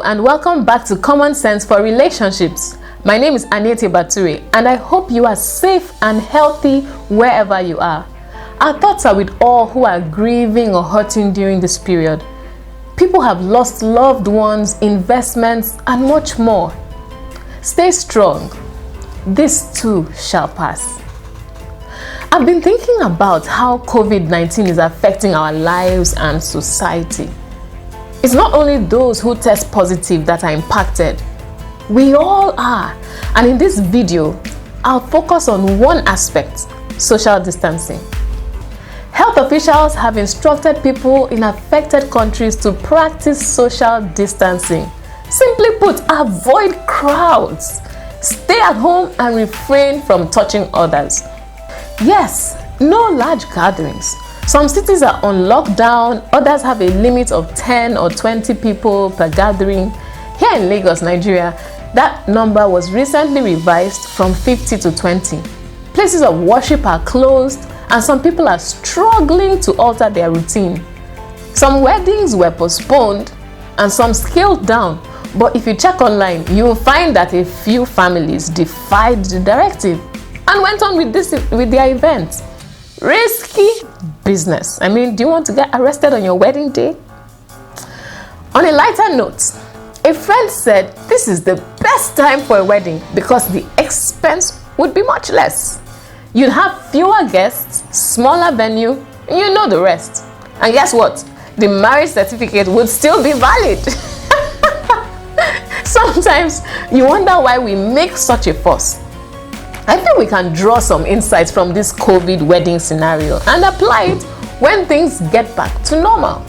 and welcome back to Common Sense for Relationships. My name is Anietie, and I hope you are safe and healthy wherever you are. Our thoughts are with all who are grieving or hurting during this period. People have lost loved ones, investments, and much more. Stay strong. This too shall pass. I've been thinking about how COVID-19 is affecting our lives and society. It's not only those who test positive that are impacted. We all are. And in this video, I'll focus on one aspect: social distancing. Health officials have instructed people in affected countries to practice social distancing. Simply put, avoid crowds. Stay at home and refrain from touching others. Yes, no large gatherings. Some cities are on lockdown, others have a limit of 10 or 20 people per gathering. Here in Lagos, Nigeria, that number was recently revised from 50 to 20. Places of worship are closed, and some people are struggling to alter their routine. Some weddings were postponed and some scaled down, but if you check online, you will find that a few families defied the directive and went on with their events. Risky business. Do you want to get arrested on your wedding day? On a lighter note, a friend said this is the best time for a wedding because the expense would be much less. You'd have fewer guests, smaller venue, and you know the rest. And guess what? The marriage certificate would still be valid. Sometimes you wonder why we make such a fuss. I think we can draw some insights from this COVID wedding scenario and apply it when things get back to normal.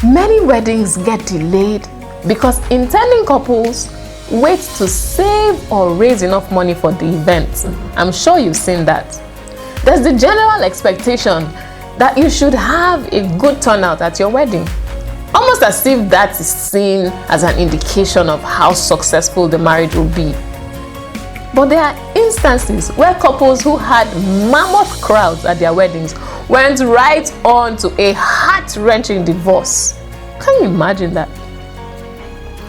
Many weddings get delayed because intending couples wait to save or raise enough money for the event. I'm sure you've seen that. There's the general expectation that you should have a good turnout at your wedding, almost as if that is seen as an indication of how successful the marriage will be. But there are instances where couples who had mammoth crowds at their weddings went right on to a heart-wrenching divorce. Can you imagine that?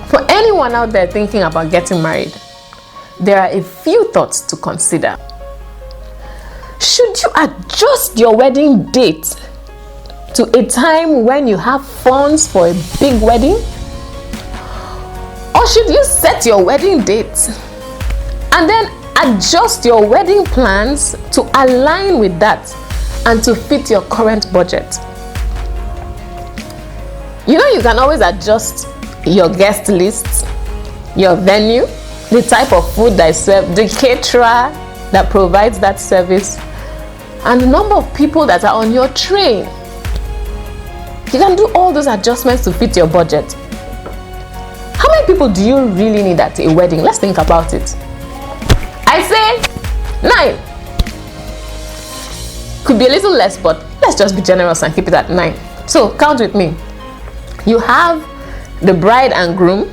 For anyone out there thinking about getting married, there are a few thoughts to consider. Should you adjust your wedding date to a time when you have funds for a big wedding? Or should you set your wedding date and then adjust your wedding plans to align with that and to fit your current budget? You can always adjust your guest list, your venue, the type of food that is served, the caterer that provides that service, and the number of people that are on your train. You can do all those adjustments to fit your budget. How many people do you really need at a wedding? Let's think about it. I say 9. Could be a little less, but let's just be generous and keep it at 9. So count with me. You have the bride and groom.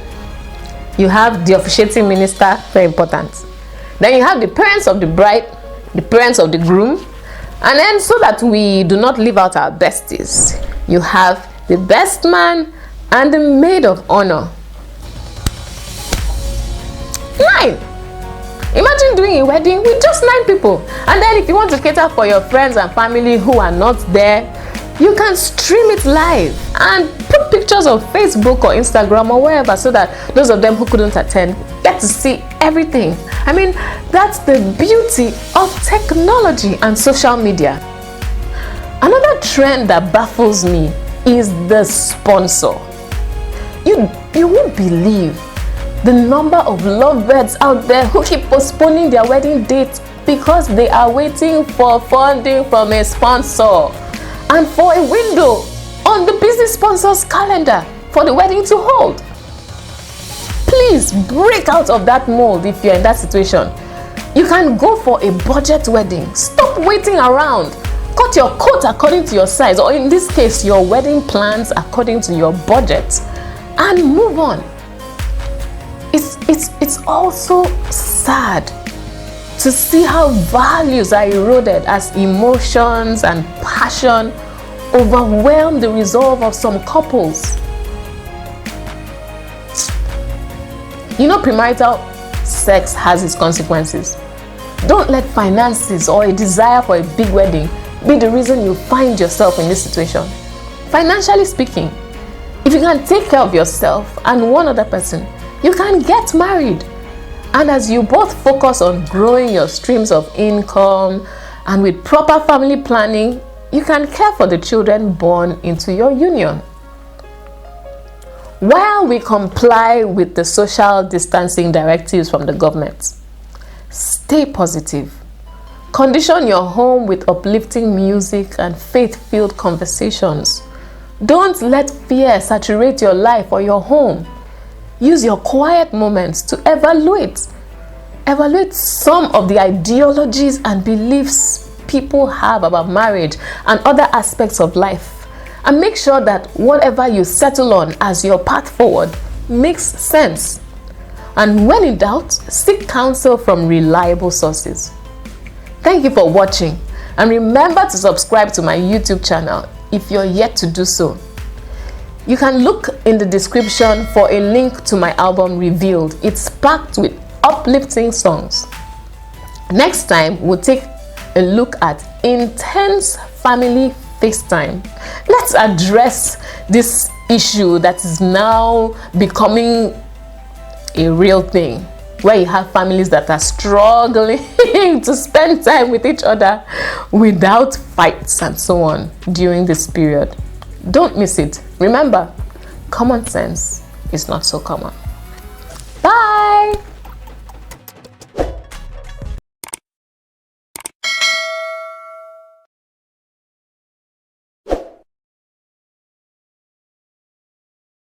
You have the officiating minister, very important. Then you have the parents of the bride, the parents of the groom. And then, so that we do not leave out our besties, you have the best man and the maid of honor. 9. Imagine doing a wedding with just 9 people. And then if you want to cater for your friends and family who are not there, you can stream it live and put pictures on Facebook or Instagram or wherever, so that those of them who couldn't attend get to see everything. That's the beauty of technology and social media. Another trend that baffles me is the sponsor. You won't believe the number of lovebirds out there who keep postponing their wedding date because they are waiting for funding from a sponsor and for a window on the business sponsor's calendar for the wedding to hold. Please break out of that mold if you're in that situation. You can go for a budget wedding. Stop waiting around. Cut your coat according to your size, or in this case, your wedding plans according to your budget, and move on. It's also sad to see how values are eroded as emotions and passion overwhelm the resolve of some couples. You know, premarital sex has its consequences. Don't let finances or a desire for a big wedding be the reason you find yourself in this situation. Financially speaking, if you can take care of yourself and one other person, you can get married. And as you both focus on growing your streams of income and with proper family planning, you can care for the children born into your union. While we comply with the social distancing directives from the government, stay positive. Condition your home with uplifting music and faith-filled conversations. Don't let fear saturate your life or your home. Use your quiet moments to evaluate some of the ideologies and beliefs people have about marriage and other aspects of life, and make sure that whatever you settle on as your path forward makes sense. And when in doubt, seek counsel from reliable sources. Thank you for watching, and remember to subscribe to my YouTube channel if you're yet to do so. You can look in the description for a link to my album Revealed. It's packed with uplifting songs. Next time, we'll take a look at intense family FaceTime. Let's address this issue that is now becoming a real thing, where you have families that are struggling to spend time with each other without fights and so on during this period. Don't miss it. Remember, common sense is not so common.